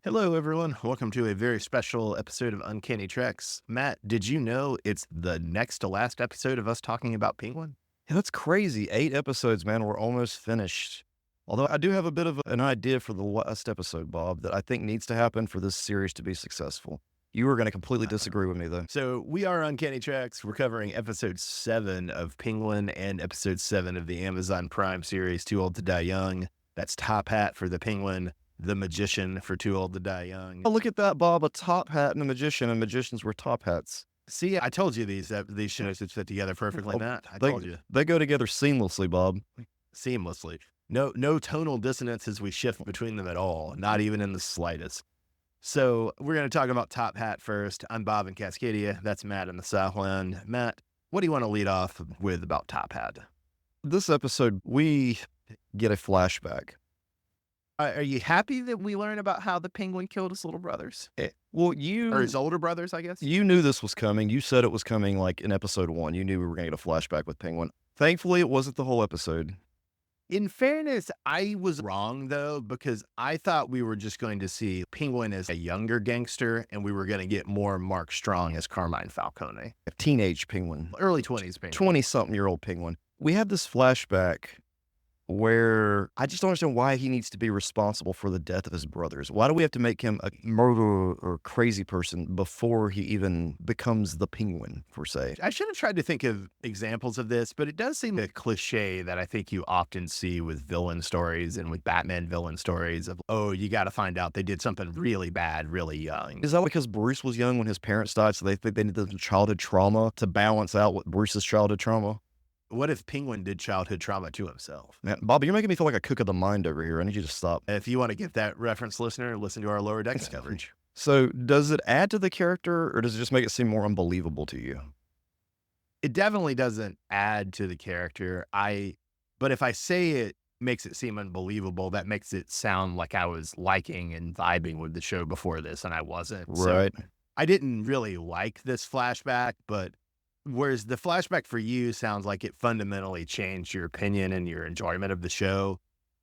Hello, everyone. Welcome to a very special episode of Uncanny Treks. Matt, did you know it's the next to last episode of us talking about Penguin? Yeah, that's crazy. 8 episodes, man. We're almost finished. Although I do have a bit of an idea for the last episode, Bob, that I think needs to happen for this series to be successful. You were going to completely disagree with me, though. So we are Uncanny Treks. We're covering episode 7 of Penguin and episode 7 of the Amazon Prime series, Too Old to Die Young. That's Top Hat for the Penguin, The Magician for Too Old to Die Young. Oh, look at that, Bob. A top hat and a magician, and magicians were top hats. See, I told you these shows would fit together perfectly, Oh, Matt. I they, told you. they go together seamlessly, Bob. Seamlessly. No tonal dissonances we shift between them at all, not even in the slightest. So we're going to talk about Top Hat first. I'm Bob in Cascadia. That's Matt in the Southland. Matt, what do you want to lead off with about Top Hat? This episode, we get a flashback. Are you happy that we learn about how the Penguin killed his little brothers? Well, Or his older brothers, I guess? you knew this was coming. You said it was coming like in episode 1. You knew we were going to get a flashback with Penguin. Thankfully, it wasn't the whole episode. In fairness, I was wrong, though, because I thought we were just going to see Penguin as a younger gangster, and we were going to get more Mark Strong as Carmine Falcone. A teenage Penguin. Early 20s Penguin. 20-something-year-old Penguin. We have this flashback where I just don't understand why he needs to be responsible for the death of his brothers. Why do we have to make him a murderer or crazy person before he even becomes the Penguin, per se? I should have tried to think of examples of this, but it does seem a cliche that I think you often see with villain stories and with Batman villain stories of, oh, you got to find out they did something really bad, really young. Is that because Bruce was young when his parents died, so they think they need the childhood trauma to balance out what Bruce's childhood trauma? What if Penguin did childhood trauma to himself? Man, Bobby, you're making me feel like a cook of the mind over here. I need you to stop. If you want to get that reference, listener, listen to our Lower Decks coverage. So does it add to the character, or does it just make it seem more unbelievable to you? It definitely doesn't add to the character. But if I say it makes it seem unbelievable, that makes it sound like I was liking and vibing with the show before this, and I wasn't. Right. So I didn't really like this flashback, but whereas the flashback for you sounds like it fundamentally changed your opinion and your enjoyment of the show.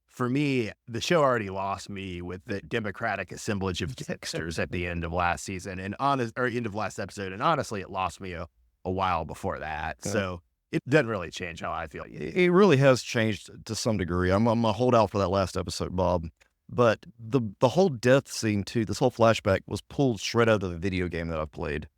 For me, the show already lost me with the democratic assemblage of gangsters at the end of last season and end of last episode. And honestly, it lost me a while before that. Yeah. So it doesn't really change how I feel. It really has changed to some degree. I'm going to hold out for that last episode, Bob. But the whole death scene, too, this whole flashback was pulled straight out of the video game that I've played.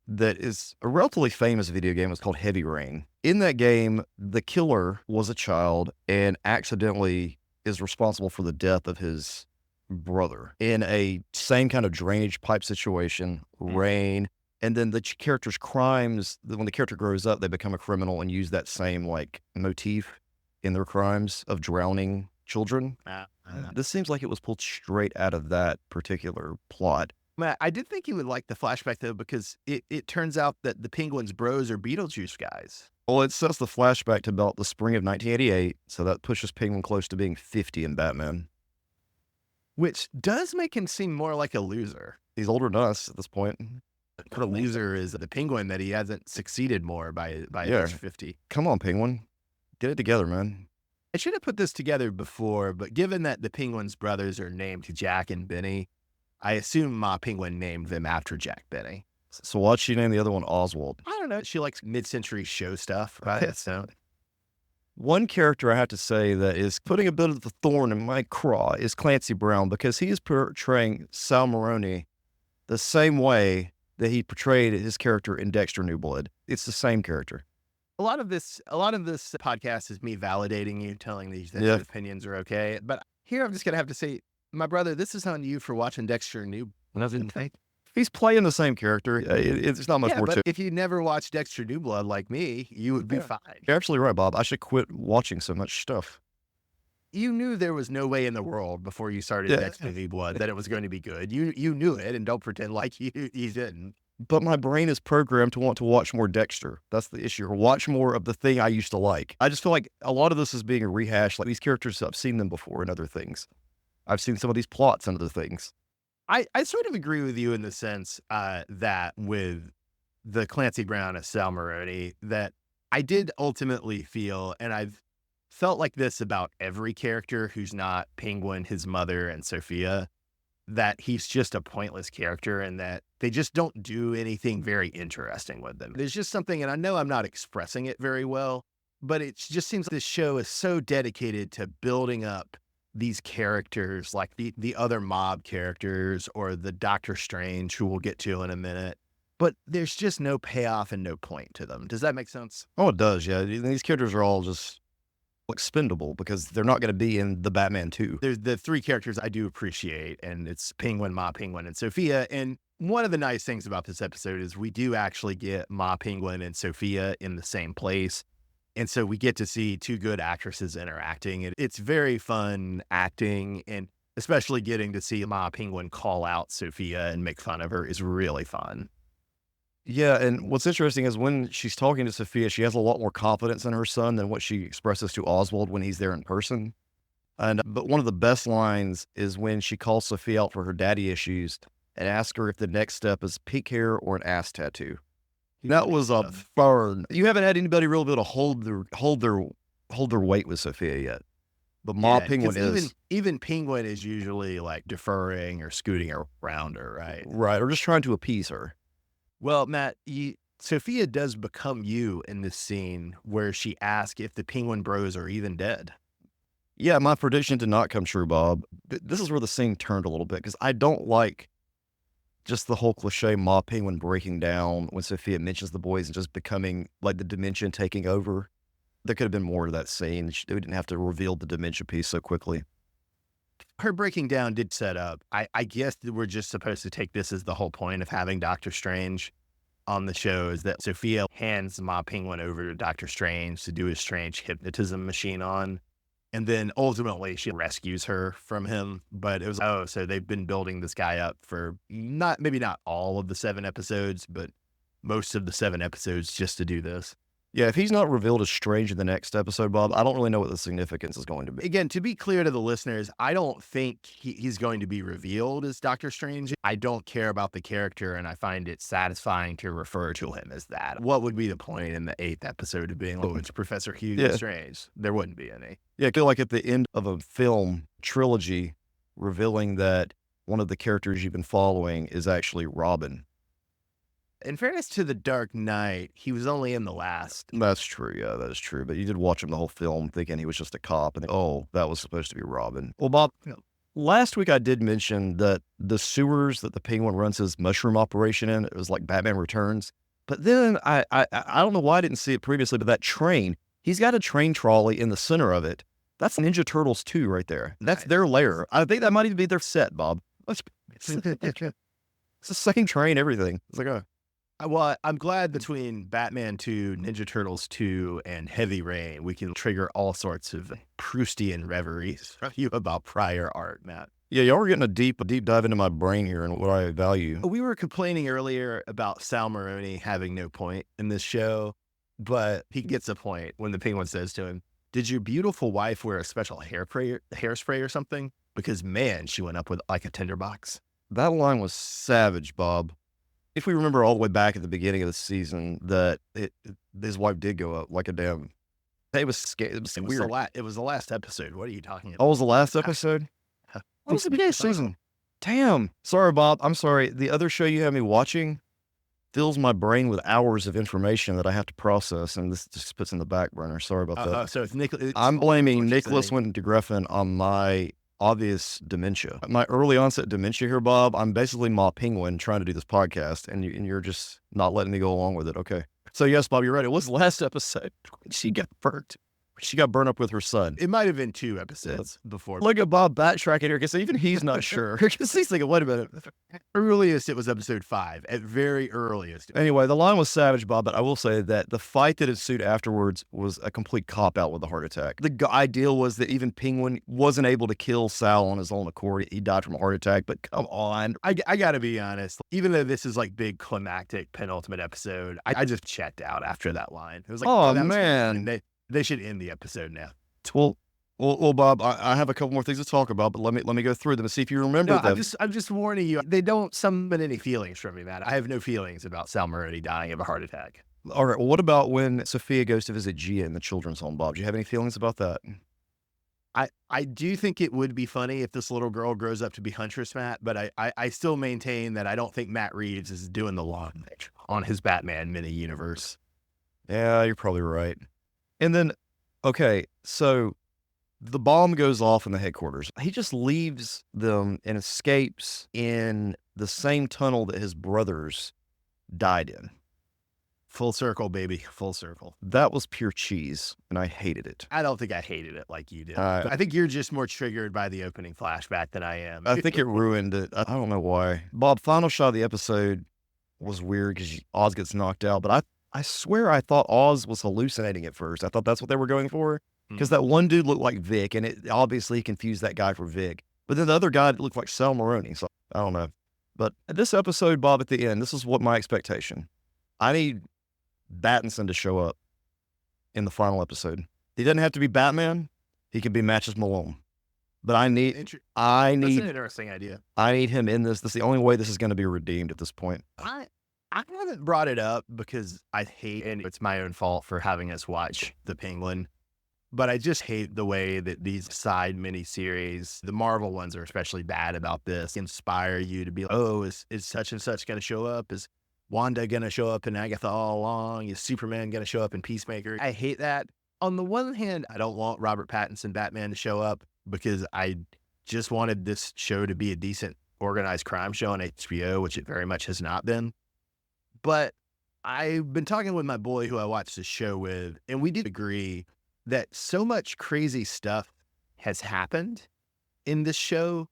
That is a relatively famous video game. It's called Heavy Rain. In that game, the killer was a child and accidentally is responsible for the death of his brother in a same kind of drainage pipe situation, rain. And then the character's crimes, when the character grows up, they become a criminal and use that same like motif in their crimes of drowning children. This seems like it was pulled straight out of that particular plot. Matt, I did think you would like the flashback, though, because it turns out that the Penguin's bros are Beetlejuice guys. Well, it sets the flashback to about the spring of 1988, so that pushes Penguin close to being 50 in Batman. Which does make him seem more like a loser. He's older than us at this point. What a loser is the Penguin that he hasn't succeeded more by age 50. Come on, Penguin. Get it together, man. I should have put this together before, but given that the Penguin's brothers are named Jack and Benny, I assume Ma Penguin named them after Jack Benny. So why'd she name the other one Oswald? I don't know. She likes mid-century show stuff, right? So one character I have to say that is putting a bit of the thorn in my craw is Clancy Brown, because he is portraying Sal Maroni the same way that he portrayed his character in Dexter New Blood. It's the same character. A lot of this podcast is me validating you, telling these that your opinions are okay. But here I'm just going to have to say, my brother, this is on you for watching Dexter New Blood. He's playing the same character. It's not much more to it. If you never watched Dexter New Blood like me, you would be fine. You're absolutely right, Bob. I should quit watching so much stuff. You knew there was no way in the world before you started Dexter New Blood that it was going to be good. You knew it, and don't pretend like you didn't. But my brain is programmed to want to watch more Dexter. That's the issue. Or watch more of the thing I used to like. I just feel like a lot of this is being rehashed. Like these characters, I've seen them before in other things. I've seen some of these plots and other things. I sort of agree with you in the sense that with the Clancy Brown as Sal Maroni, that I did ultimately feel, and I've felt like this about every character who's not Penguin, his mother, and Sophia, that he's just a pointless character and that they just don't do anything very interesting with them. There's just something, and I know I'm not expressing it very well, but it just seems this show is so dedicated to building up these characters like the other mob characters or the Doctor Strange, who we'll get to in a minute. But there's just no payoff and no point to them. Does that make sense? Oh, it does, yeah. These characters are all just expendable because they're not going to be in the Batman 2. There's the three characters I do appreciate, and it's Penguin, Ma Penguin, and Sophia. And one of the nice things about this episode is we do actually get Ma Penguin and Sophia in the same place. And so we get to see two good actresses interacting. It's very fun acting, and especially getting to see Ma Penguin call out Sophia and make fun of her is really fun. Yeah, and what's interesting is when she's talking to Sophia, she has a lot more confidence in her son than what she expresses to Oswald when he's there in person. But one of the best lines is when she calls Sophia out for her daddy issues and asks her if the next step is pink hair or an ass tattoo. That was a fun. You haven't had anybody really be able to hold their weight with Sophia yet. But Ma Penguin is. Even Penguin is usually like deferring or scooting around her, right? Right, or just trying to appease her. Well, Matt, Sophia does become you in this scene where she asks if the Penguin Bros are even dead. Yeah, my prediction did not come true, Bob. This is where the scene turned a little bit because I don't like just the whole cliche Ma Penguin breaking down when Sophia mentions the boys and just becoming like the dimension taking over. There could have been more to that scene. They didn't have to reveal the dementia piece so quickly. Her breaking down did set up. I guess that we're just supposed to take this as the whole point of having Doctor Strange on the show, is that Sophia hands Ma Penguin over to Doctor Strange to do his strange hypnotism machine on. And then ultimately she rescues her from him. But it was, so they've been building this guy up for maybe not all of the 7 episodes, but most of the 7 episodes just to do this. Yeah, if he's not revealed as Strange in the next episode, Bob, I don't really know what the significance is going to be. Again, to be clear to the listeners, I don't think he's going to be revealed as Doctor Strange. I don't care about the character, and I find it satisfying to refer to him as that. What would be the point in the 8th episode of being, it's Professor Hugo Strange? There wouldn't be any. Yeah, I feel like at the end of a film trilogy, revealing that one of the characters you've been following is actually Robin. In fairness to The Dark Knight, he was only in the last. That's true. Yeah, that is true. But you did watch him the whole film thinking he was just a cop. And that was supposed to be Robin. Well, Bob, last week I did mention that the sewers that the Penguin runs his mushroom operation in, it was like Batman Returns. But then I don't know why I didn't see it previously, but that train, he's got a train trolley in the center of it. That's Ninja Turtles 2 right there. That's their lair. I think that might even be their set, Bob. It's the second train, everything. It's like, Well, I'm glad between Batman 2, Ninja Turtles 2, and Heavy Rain, we can trigger all sorts of Proustian reveries from you about prior art, Matt. Yeah, y'all were getting a deep dive into my brain here and what I value. We were complaining earlier about Sal Maroni having no point in this show, but he gets a point when the Penguin says to him, "Did your beautiful wife wear a special hairspray or something? Because, man, she went up with like a tinderbox." That line was savage, Bob. If we remember all the way back at the beginning of the season, that his wife did go up like a damn. It was weird. It was the last episode. What are you talking about? Oh, it was the last episode? What was the beginning of the season? Damn. Sorry, Bob. I'm sorry. The other show you have me watching fills my brain with hours of information that I have to process, and this just puts in the back burner. Sorry about that. So I'm blaming Nicholas Winding Refn on my obvious dementia. My early onset dementia here, Bob. I'm basically Ma Penguin trying to do this podcast, and you're just not letting me go along with it. Okay. So yes, Bob, you're right. It was the last episode. She got burnt. She got burned up with her son. It might have been 2 episodes before. Look at Bob backtracking here because even he's not sure. Because he's thinking, wait a minute. Earliest, it was episode 5. At very earliest. Anyway, the line was savage, Bob, but I will say that the fight that ensued afterwards was a complete cop-out with a heart attack. The ideal was that even Penguin wasn't able to kill Sal on his own accord. He died from a heart attack, but come on. I got to be honest. Even though this is like big climactic penultimate episode, I just checked out after that line. It was like, oh man. They should end the episode now. Well, Bob, I have a couple more things to talk about, but let me go through them and see if you remember them. I'm just warning you. They don't summon any feelings from me, Matt. I have no feelings about Sal Maroni dying of a heart attack. All right. Well, what about when Sophia goes to visit Gia in the children's home, Bob? Do you have any feelings about that? I do think it would be funny if this little girl grows up to be Huntress Matt, but I still maintain that I don't think Matt Reeves is doing the long on his Batman mini universe. Yeah, you're probably right. And then, okay, so the bomb goes off in the headquarters. He just leaves them and escapes in the same tunnel that his brothers died in. Full circle, baby. Full circle. That was pure cheese, and I hated it. I don't think I hated it like you did. I think you're just more triggered by the opening flashback than I am. I think it ruined it. I don't know why. Bob, final shot of the episode was weird because Oz gets knocked out, but I swear I thought Oz was hallucinating at first. I thought that's what they were going for because that one dude looked like Vic, and it obviously confused that guy for Vic. But then the other guy looked like Sal Maroni, so I don't know. But this episode, Bob, at the end, this is what my expectation. I need Battinson to show up in the final episode. He doesn't have to be Batman. He can be Matches Malone. But I need That's an interesting idea. I need him in this. That's the only way this is going to be redeemed at this point. I haven't brought it up because I hate, and it's my own fault for having us watch The Penguin, but I just hate the way that these side miniseries, the Marvel ones are especially bad about this, inspire you to be like, oh, is such and such going to show up? Is Wanda going to show up in Agatha all along? Is Superman going to show up in Peacemaker? I hate that. On the one hand, I don't want Robert Pattinson Batman to show up because I just wanted this show to be a decent organized crime show on HBO, which it very much has not been. But I've been talking with my boy who I watched the show with, and we did agree that so much crazy stuff has happened in this show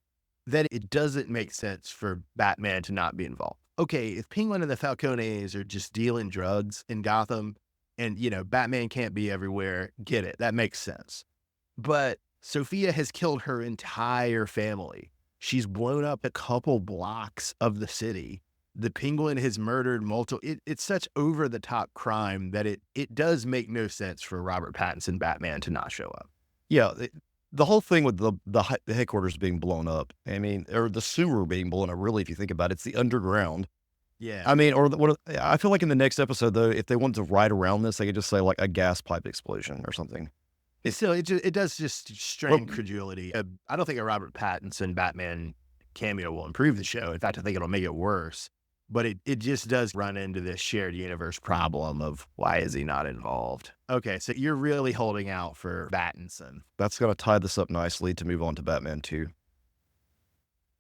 that it doesn't make sense for Batman to not be involved. Okay, if Penguin and the Falcones are just dealing drugs in Gotham and, Batman can't be everywhere, get it. That makes sense. But Sophia has killed her entire family. She's blown up a couple blocks of the city. The Penguin has murdered multiple. It's such over-the-top crime that it does make no sense for Robert Pattinson Batman to not show up. Yeah, the whole thing with the headquarters being blown up, I mean, or the sewer being blown up, really, if you think about it, it's the underground. Yeah. I mean, I feel like in the next episode, though, if they wanted to write around this, they could just say, like, a gas pipe explosion or something. It does just strain credulity. I don't think a Robert Pattinson Batman cameo will improve the show. In fact, I think it'll make it worse. But it just does run into this shared universe problem of why is he not involved? Okay, so you're really holding out for Battinson. That's going to tie this up nicely to move on to Batman 2.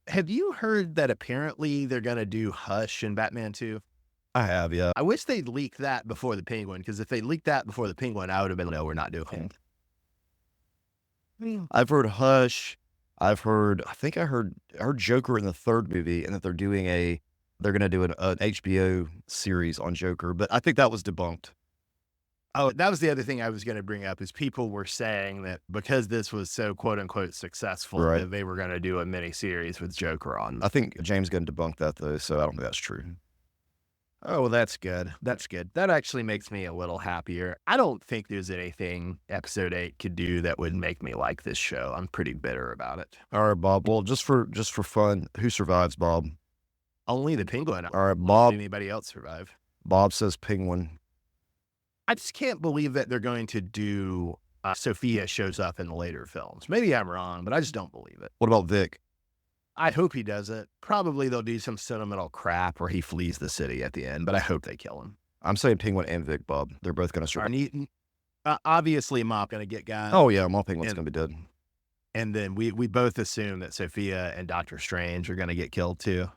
Have you heard that apparently they're going to do Hush in Batman 2? I have, yeah. I wish they'd leaked that before the Penguin, because if they leaked that before the Penguin, I would have been, no, we're not doing it. I've heard Hush. I think I heard Joker in the third movie, and that they're going to do an HBO series on Joker, but I think that was debunked. Oh, that was the other thing I was going to bring up is people were saying that because this was so quote unquote successful, Right, that they were going to do a mini series with Joker on. I think James Gunn debunked that, though, so I don't think that's true. Oh, well, that's good. That's good. That actually makes me a little happier. I don't think there's anything episode 8 could do that would make me like this show. I'm pretty bitter about it. All right, Bob. Well, just for fun, who survives, Bob? Only the Penguin. All right, Bob. Did anybody else survive? Bob says Penguin. I just can't believe that they're going to do Sophia shows up in the later films. Maybe I'm wrong, but I just don't believe it. What about Vic? I hope he doesn't. Probably they'll do some sentimental crap where he flees the city at the end, but I hope they kill him. I'm saying Penguin and Vic, Bob. They're both going to survive. Obviously, Mop going to get got. Oh, yeah, my Penguin's going to be dead. And then we both assume that Sophia and Dr. Strange are going to get killed too.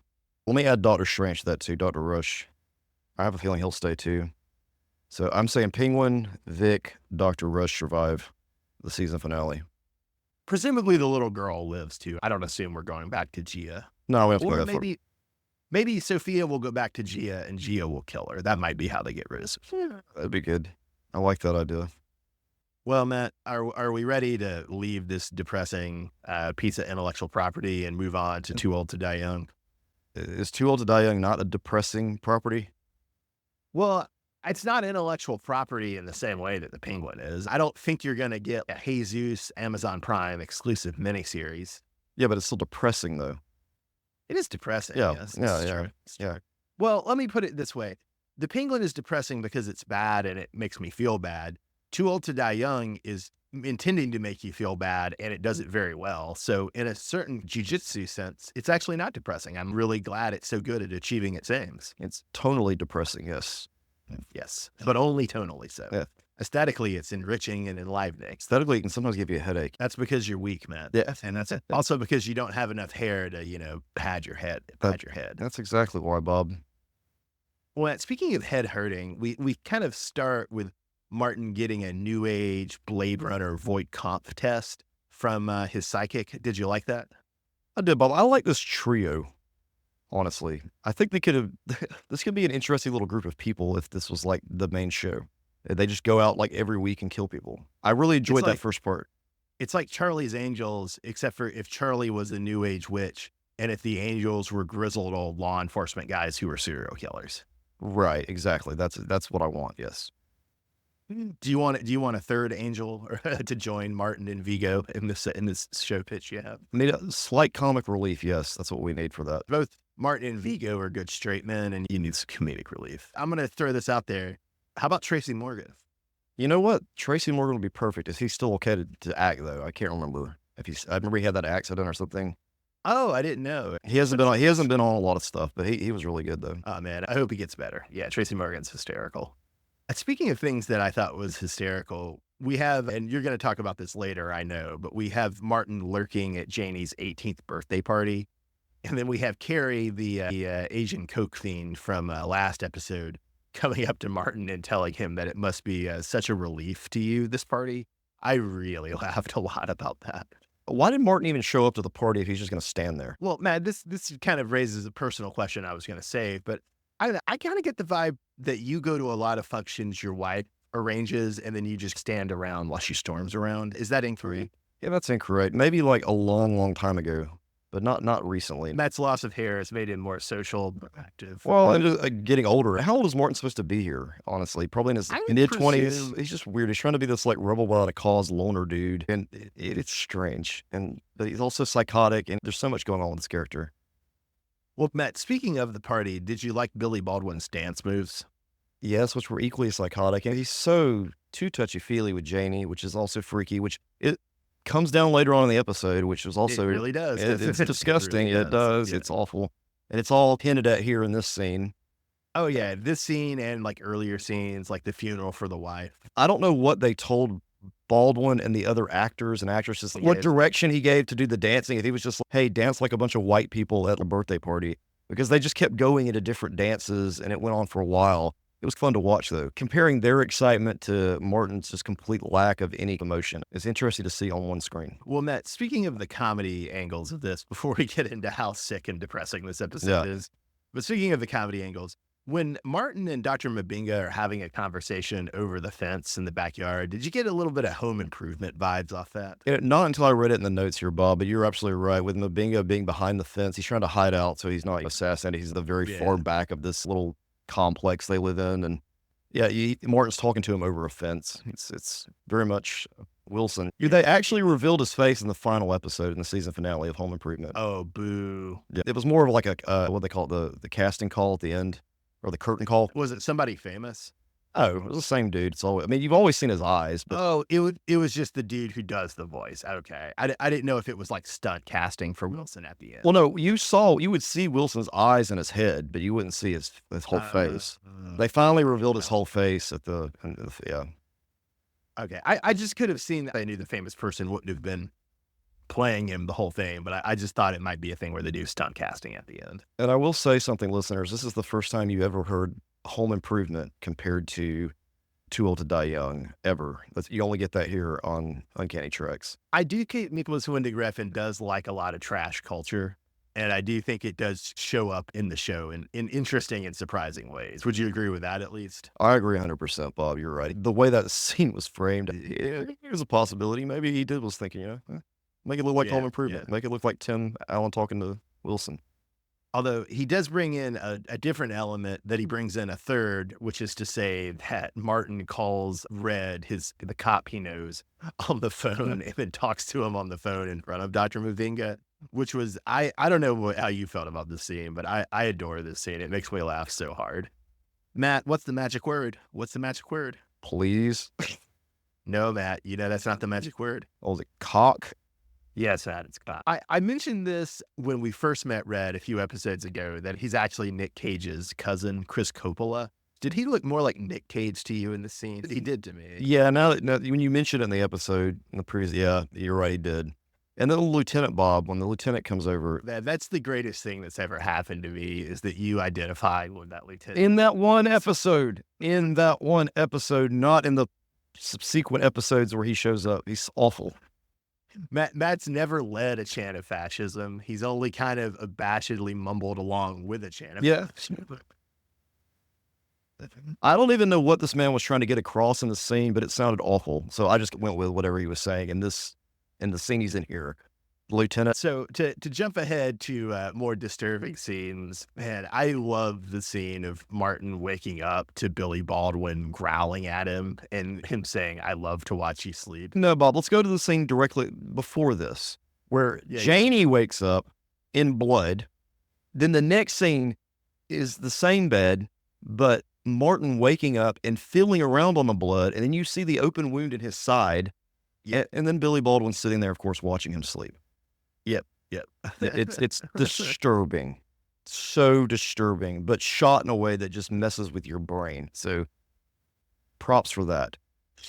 Let me add Dr. Strange to that too, Dr. Rush. I have a feeling he'll stay too. So I'm saying Penguin, Vic, Dr. Rush survive the season finale. Presumably the little girl lives too. I don't assume we're going back to Gia. No, we have to go Or that maybe Sophia will go back to Gia and Gia will kill her. That might be how they get rid of Sophia. That'd be good. I like that idea. Well, Matt, are we ready to leave this depressing piece of intellectual property and move on to Too Old to Die Young? Is Too Old to Die Young not a depressing property? Well, it's not intellectual property in the same way that the Penguin is. I don't think you're going to get a Jesus Amazon Prime exclusive miniseries. Yeah, but it's still depressing though. It is depressing. Yeah, Yes, yeah. true. Well, let me put it this way. The Penguin is depressing because it's bad and it makes me feel bad. Too Old to Die Young is intending to make you feel bad, and it does it very well. So in a certain jujitsu sense, it's actually not depressing. I'm really glad it's so good at achieving its aims. It's tonally depressing, yes. Yes, but only tonally so. Yeah. Aesthetically, it's enriching and enlivening. Aesthetically, it can sometimes give you a headache. That's because you're weak, man. Yeah. And that's also because you don't have enough hair to, pad your head. That's exactly why, Bob. Well, speaking of head hurting, we kind of start with Martin getting a new age Blade Runner Voight Kampf test from his psychic. Did you like that? I did, Bob. I like this trio, honestly. I think they could have, this could be an interesting little group of people if this was like the main show. They just go out like every week and kill people. I really enjoyed that first part. It's like Charlie's Angels, except for if Charlie was a new age witch and if the angels were grizzled old law enforcement guys who were serial killers. Right, exactly. That's what I want, yes. Do you want a third angel to join Martin and Vigo in this show pitch you have? Need a slight comic relief, yes. That's what we need for that. Both Martin and Vigo are good straight men, and you need some comedic relief. I'm going to throw this out there. How about Tracy Morgan? You know what? Tracy Morgan would be perfect. Is he still okay to act, though? I can't remember. I remember he had that accident or something. Oh, I didn't know. He hasn't been on a lot of stuff, but he was really good, though. Oh, man. I hope he gets better. Yeah, Tracy Morgan's hysterical. Speaking of things that I thought was hysterical, we have, and you're going to talk about this later, I know, but we have Martin lurking at Janie's 18th birthday party. And then we have Carrie, the Asian Coke fiend from last episode, coming up to Martin and telling him that it must be such a relief to you, this party. I really laughed a lot about that. Why did Martin even show up to the party if he's just going to stand there? Well, Matt, this kind of raises a personal question I was going to say, but I kind of get the vibe that you go to a lot of functions your wife arranges and then you just stand around while she storms around. Is that incorrect? Yeah, that's incorrect. Maybe like a long, long time ago, but not recently. Matt's loss of hair has made him more social, active. Well, I'm just getting older. How old is Martin supposed to be here, honestly? Probably in his mid-20s. He's just weird. He's trying to be this like rebel without a cause loner dude, and it's strange. But he's also psychotic, and there's so much going on with this character. Well, Matt, speaking of the party, did you like Billy Baldwin's dance moves? Yes, which were equally psychotic. And he's so too touchy-feely with Janie, which is also freaky, which it comes down later on in the episode, which was also... It really does. It's disgusting. It does. Yeah. It's awful. And it's all hinted at here in this scene. Oh, yeah. This scene and like earlier scenes, like the funeral for the wife. I don't know what they told Baldwin and the other actors and actresses, what direction he gave to do the dancing. If he was just like, hey, dance like a bunch of white people at a birthday party, because they just kept going into different dances and it went on for a while. It was fun to watch, though. Comparing their excitement to Martin's just complete lack of any emotion is interesting to see on one screen. Well, Matt, speaking of the comedy angles of this, before we get into how sick and depressing this episode is, but speaking of the comedy angles, when Martin and Dr. Mabinga are having a conversation over the fence in the backyard, did you get a little bit of Home Improvement vibes off that? Not until I read it in the notes here, Bob, but you're absolutely right. With Mabinga being behind the fence, he's trying to hide out so he's not assassinated. He's the very far back of this little complex they live in. And yeah, Martin's talking to him over a fence. It's very much Wilson. They actually revealed his face in the final episode in the season finale of Home Improvement. Oh, boo. Yeah, it was more of like a, what they call it, the casting call at the end. Or the curtain call. Was it somebody famous? Oh, it was the same dude. It's always, I mean, you've always seen his eyes. But... Oh, it was just the dude who does the voice. Okay. I didn't know if it was like stunt casting for Wilson at the end. Well, no, you would see Wilson's eyes and his head, but you wouldn't see his whole face. They finally revealed his whole face at the yeah. Okay. I just could have seen that. I knew the famous person wouldn't have been playing him the whole thing, but I just thought it might be a thing where they do stunt casting at the end. And I will say something, listeners. This is the first time you ever heard Home Improvement compared to Too Old to Die Young, ever. You only get that here on Uncanny Treks. I do think Nicholas Winding Refn does like a lot of trash culture, and I do think it does show up in the show in interesting and surprising ways. Would you agree with that, at least? I agree 100%, Bob. You're right. The way that scene was framed, there's a possibility. Maybe he was thinking, make it look like Home Improvement. Make it look like Tim Allen talking to Wilson. Although he does bring in a different element that he brings in a third, which is to say that Martin calls Red, the cop he knows, on the phone and then talks to him on the phone in front of Dr. Mabinga, which was, I don't know how you felt about this scene, but I adore this scene. It makes me laugh so hard. Matt, what's the magic word? What's the magic word? Please. No, Matt, that's not the magic word. Oh, was it cock? Yes, Matt, it's God. I mentioned this when we first met Red a few episodes ago, that he's actually Nick Cage's cousin, Chris Coppola. Did he look more like Nick Cage to you in the scene? He did to me. Yeah, now when you mentioned it in the episode, in the previous, yeah, you're right, he did. And then Lieutenant Bob, when the lieutenant comes over. That's the greatest thing that's ever happened to me, is that you identified with that lieutenant. In that one episode, not in the subsequent episodes where he shows up. He's awful. Matt's never led a chant of fascism. He's only kind of abashedly mumbled along with a chant of fascism. I don't even know what this man was trying to get across in the scene, but it sounded awful. So I just went with whatever he was saying in the scene he's in here. Lieutenant. So to jump ahead to more disturbing scenes, man, I love the scene of Martin waking up to Billy Baldwin growling at him and him saying, "I love to watch you sleep." No, Bob, let's go to the scene directly before this, where Janie wakes up in blood. Then the next scene is the same bed, but Martin waking up and feeling around on the blood, and then you see the open wound in his side, and then Billy Baldwin sitting there, of course, watching him sleep. Yep. It's disturbing, so disturbing, but shot in a way that just messes with your brain. So props for that.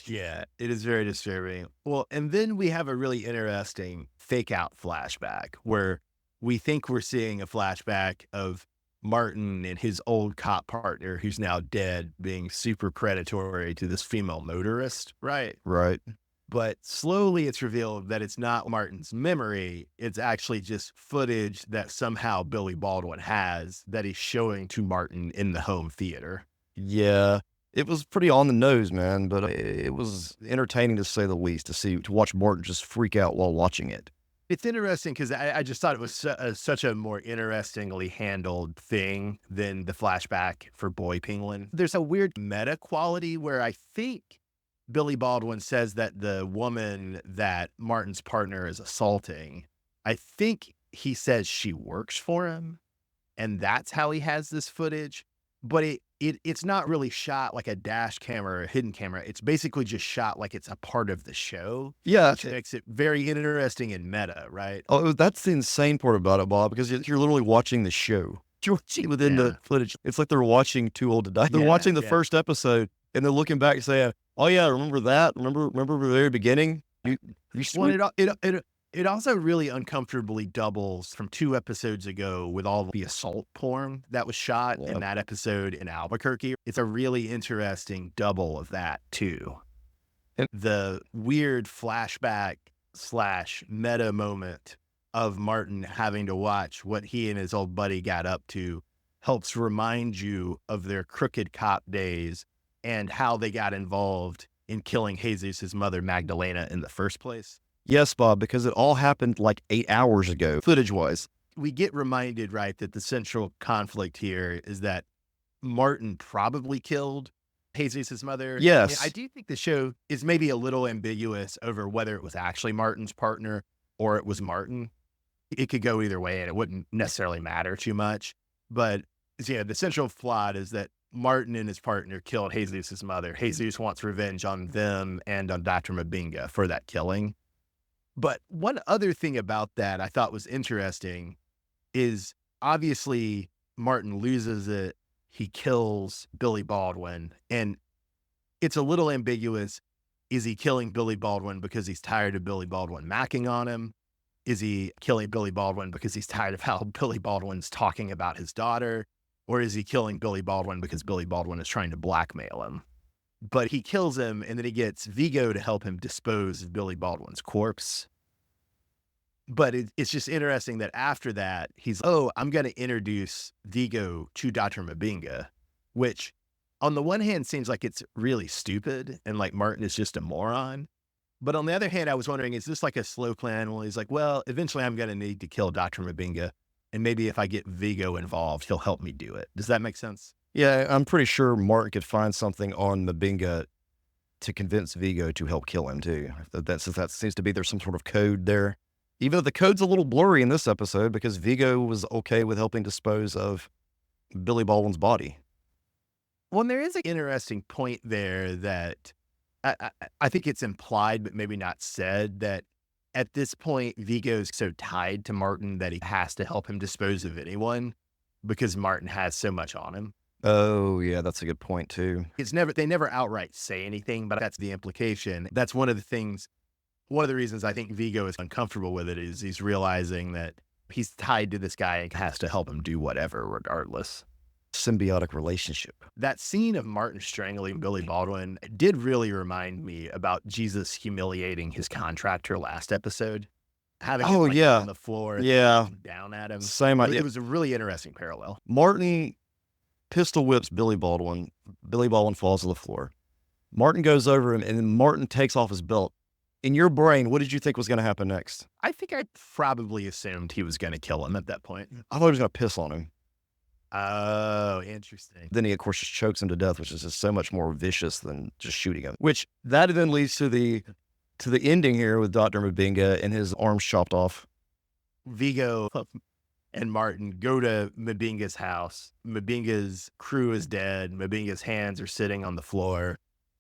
Yeah, it is very disturbing. Well, and then we have a really interesting fake out flashback where we think we're seeing a flashback of Martin and his old cop partner, who's now dead, being super predatory to this female motorist. Right. But slowly it's revealed that it's not Martin's memory. It's actually just footage that somehow Billy Baldwin has that he's showing to Martin in the home theater. Yeah, it was pretty on the nose, man, but it was entertaining to say the least, to watch Martin just freak out while watching it. It's interesting because I just thought it was such a more interestingly handled thing than the flashback for Boy Penguin. There's a weird meta quality where I think Billy Baldwin says that the woman that Martin's partner is assaulting, I think he says she works for him, and that's how he has this footage. But it's not really shot like a dash camera or a hidden camera. It's basically just shot like it's a part of the show. Yeah. Which makes it very interesting and meta, right? Oh, that's the insane part about it, Bob, because you're literally watching the show. You're watching within the footage. It's like they're watching Too Old to Die. They're watching the first episode, and they're looking back and saying, "Oh yeah, remember that? Remember the very beginning?" It also really uncomfortably doubles from 2 episodes ago with all the assault porn that was shot in that episode in Albuquerque. It's a really interesting double of that too. And the weird flashback / meta moment of Martin having to watch what he and his old buddy got up to helps remind you of their crooked cop days and how they got involved in killing Jesus' mother, Magdalena, in the first place. Yes, Bob, because it all happened like 8 hours ago, footage-wise. We get reminded, right, that the central conflict here is that Martin probably killed Jesus' mother. Yes. I do think the show is maybe a little ambiguous over whether it was actually Martin's partner or it was Martin. It could go either way, and it wouldn't necessarily matter too much. But the central plot is that Martin and his partner killed Jesus' mother. Jesus wants revenge on them and on Dr. Mabinga for that killing. But one other thing about that I thought was interesting is obviously Martin loses it. He kills Billy Baldwin, and it's a little ambiguous. Is he killing Billy Baldwin because he's tired of Billy Baldwin macking on him? Is he killing Billy Baldwin because he's tired of how Billy Baldwin's talking about his daughter? Or is he killing Billy Baldwin because Billy Baldwin is trying to blackmail him? But he kills him, and then he gets Vigo to help him dispose of Billy Baldwin's corpse. But it's just interesting that after that, he's, I'm going to introduce Vigo to Dr. Mabinga, which on the one hand seems like it's really stupid and like Martin is just a moron. But on the other hand, I was wondering, is this like a slow plan? Well, he's like, well, eventually I'm going to need to kill Dr. Mabinga. And maybe if I get Vigo involved, he'll help me do it. Does that make sense? Yeah, I'm pretty sure Martin could find something on Mabinga to convince Vigo to help kill him too. That seems to be there's some sort of code there. Even though the code's a little blurry in this episode because Vigo was okay with helping dispose of Billy Baldwin's body. Well, there is an interesting point there that I think it's implied, but maybe not said, that at this point, Vigo's so tied to Martin that he has to help him dispose of anyone because Martin has so much on him. Oh, yeah, that's a good point too. They never outright say anything, but that's the implication. That's one of the reasons I think Vigo is uncomfortable with it is he's realizing that he's tied to this guy and has to help him do whatever regardless. Symbiotic relationship. That scene of Martin strangling Billy Baldwin did really remind me about Jesus humiliating his contractor last episode. Having him on the floor and down at him. Same idea. It was a really interesting parallel. Martin pistol whips Billy Baldwin. Billy Baldwin falls to the floor. Martin goes over him, and then Martin takes off his belt. In your brain, what did you think was going to happen next? I think I probably assumed he was going to kill him at that point. I thought he was going to piss on him. Oh, interesting. Then he, of course, just chokes him to death, which is just so much more vicious than just shooting him. Which that then leads to the ending here with Dr. Mbinga and his arms chopped off. Vigo and Martin go to Mbinga's house. Mbinga's crew is dead. Mbinga's hands are sitting on the floor.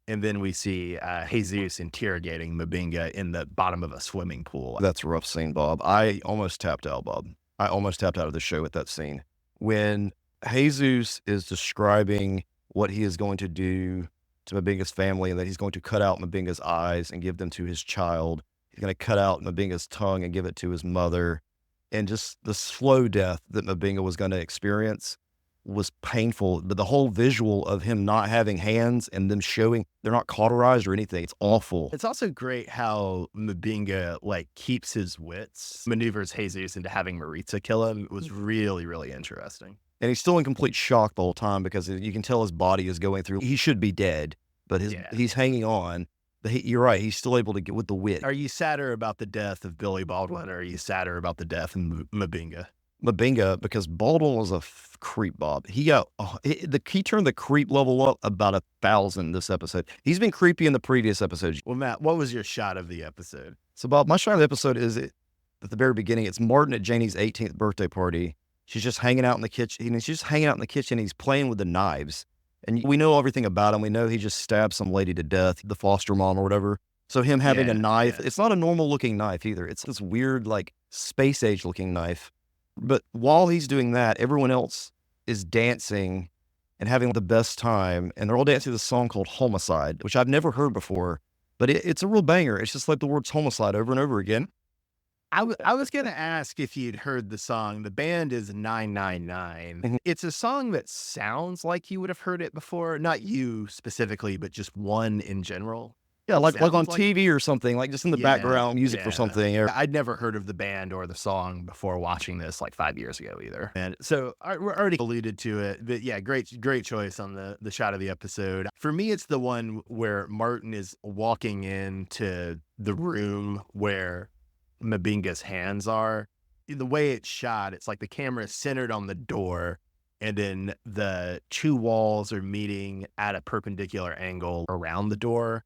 And then we see Jesus interrogating Mbinga in the bottom of a swimming pool. That's a rough scene, Bob. I almost tapped out, Bob. I almost tapped out of the show with that scene. When Jesus is describing what he is going to do to Mbinga's family and that he's going to cut out Mbinga's eyes and give them to his child. He's going to cut out Mbinga's tongue and give it to his mother. And just the slow death that Mbinga was going to experience was painful. But the whole visual of him not having hands and them showing they're not cauterized or anything, it's awful. It's also great how Mbinga keeps his wits, maneuvers Jesus into having Maritza kill him. It was really, really interesting. And he's still in complete shock the whole time because you can tell his body is going through. He should be dead, but he's hanging on. But you're right. He's still able to get with the wit. Are you sadder about the death of Billy Baldwin, or are you sadder about the death of Mbinga? Mbinga, because Baldwin was a creep, Bob. He turned the creep level up about 1,000 this episode. He's been creepy in the previous episodes. Well, Matt, what was your shot of the episode? So, Bob, my shot of the episode is at the very beginning. It's Martin at Janie's 18th birthday party. She's just hanging out in the kitchen. She's just hanging out in the kitchen. He's playing with the knives. And we know everything about him. We know he just stabbed some lady to death, the foster mom or whatever. So him having a knife, it's not a normal looking knife either. It's this weird, space age looking knife. But while he's doing that, everyone else is dancing and having the best time. And they're all dancing to this song called Homicide, which I've never heard before. But it's a real banger. It's just like the words homicide over and over again. I was going to ask if you'd heard the song. The band is 999. Mm-hmm. It's a song that sounds like you would have heard it before. Not you specifically, but just one in general. Yeah, like on TV or something, just in the background music for something. I'd never heard of the band or the song before watching this 5 years ago either. And so we're already alluded to it. But yeah, great choice on the shot of the episode. For me, it's the one where Martin is walking into the room where Mbinga's hands are. The way it's shot, it's like the camera is centered on the door, and then the two walls are meeting at a perpendicular angle around the door.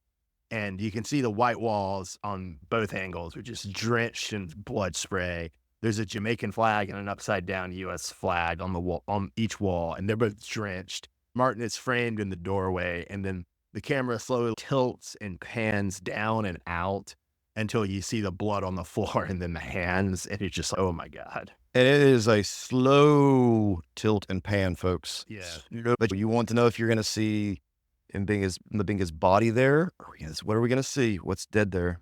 And you can see the white walls on both angles are just drenched in blood spray. There's a Jamaican flag and an upside down U.S. flag on the wall, on each wall, and they're both drenched. Martin is framed in the doorway, and then the camera slowly tilts and pans down and out until you see the blood on the floor and then the hands, and it's just, oh my God. And it is a slow tilt and pan, folks. Yeah. But you want to know if you're going to see Mbinga's body there? What are we going to see? What's dead there?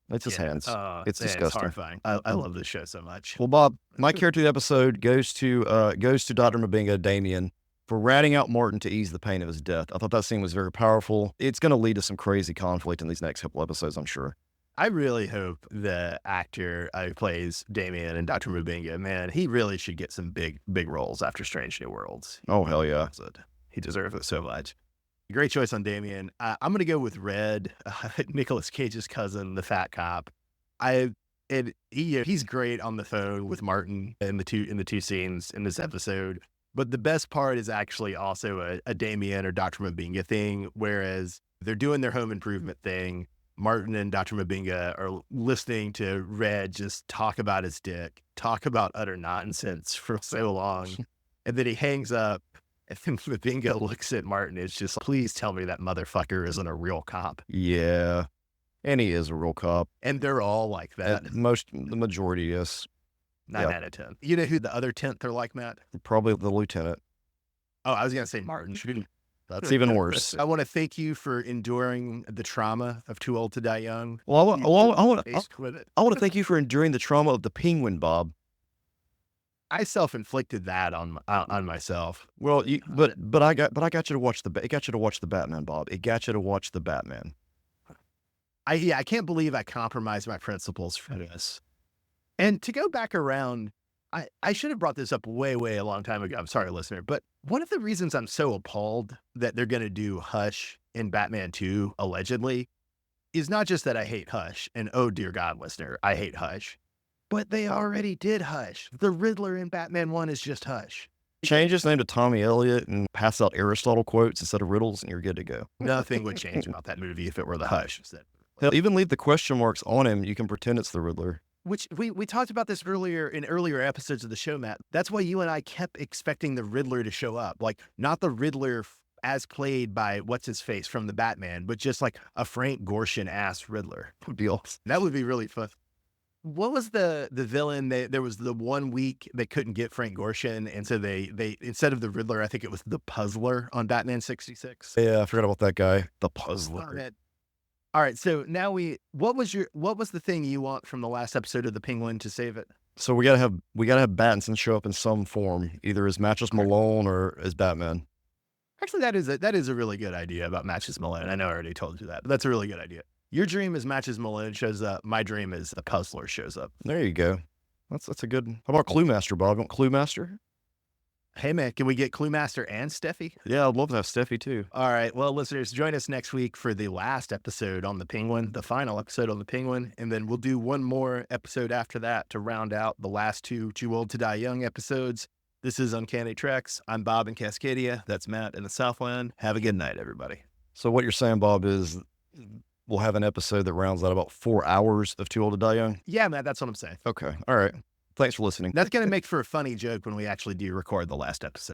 It's his hands. It's disgusting. It's horrifying. I love this show so much. Well, Bob, my character of the episode goes to Dr. Mbinga, Damien, for ratting out Martin to ease the pain of his death. I thought that scene was very powerful. It's going to lead to some crazy conflict in these next couple episodes, I'm sure. I really hope the actor who plays Damien and Dr. Mbinga, man, he really should get some big roles after Strange New Worlds. Oh, hell yeah. He deserves it so much. Great choice on Damien. I'm going to go with Red, Nicolas Cage's cousin, the fat cop. He's great on the phone with Martin in the two scenes in this episode. But the best part is actually also a Damien or Dr. Mbinga thing, whereas they're doing their home improvement thing. Martin and Dr. Mbinga are listening to Red just talk about his dick, talk about utter nonsense for so long. And then he hangs up And then the bingo looks at Martin. It's just, please tell me that motherfucker isn't a real cop. Yeah. And he is a real cop. And they're all like that. The majority, yes. 9 out of 10. You know who the other 10th are like, Matt? Probably the lieutenant. Oh, I was going to say Martin. That's even worse. I want to thank you for enduring the trauma of Too Old to Die Young. Well, I want to thank you for enduring the trauma of the Penguin, Bob. I self-inflicted that on myself. Well, but I got you to watch it got you to watch the Batman, Bob. It got you to watch the Batman. I can't believe I compromised my principles for this. And to go back around, I should have brought this up way a long time ago. I'm sorry, listener, but one of the reasons I'm so appalled that they're going to do Hush in Batman 2 allegedly is not just that I hate Hush, and oh dear God, listener, I hate Hush. But they already did Hush. The Riddler in Batman 1 is just Hush. Change his name to Tommy Elliott and pass out Aristotle quotes instead of riddles, and you're good to go. Nothing would change about that movie if it were the Hush instead. Hell, even leave the question marks on him. You can pretend it's the Riddler. Which we talked about this in earlier episodes of the show, Matt. That's why you and I kept expecting the Riddler to show up. Like, not the Riddler as played by what's-his-face from the Batman, but just like a Frank Gorshin-ass Riddler. Deal. That would be really fun. What was the villain? There was the 1 week they couldn't get Frank Gorshin, and so they instead of the Riddler, I think it was the Puzzler on Batman 66. Yeah, I forgot about that guy. The Puzzler. Oh, man. All right, so now what was the thing you want from the last episode of the Penguin to save it? So we gotta have Battinson show up in some form, either as Matches Malone or as Batman. Actually, that is a really good idea about Matches Malone. I know I already told you that, but that's a really good idea. Your dream is Matches Malone shows up. My dream is the Puzzler shows up. There you go. That's a good. How about Clue Master, Bob? You want Clue Master? Hey, man, can we get Clue Master and Steffi? Yeah, I'd love to have Steffi, too. All right. Well, listeners, join us next week for the last episode on the Penguin, the final episode on the Penguin, and then we'll do one more episode after that to round out the last two Too Old to Die Young episodes. This is Uncanny Treks. I'm Bob in Cascadia. That's Matt in the Southland. Have a good night, everybody. So what you're saying, Bob, is we'll have an episode that rounds out about 4 hours of Too Old to Die Young? Yeah, Matt, that's what I'm saying. Okay. All right. Thanks for listening. That's going to make for a funny joke when we actually do record the last episode.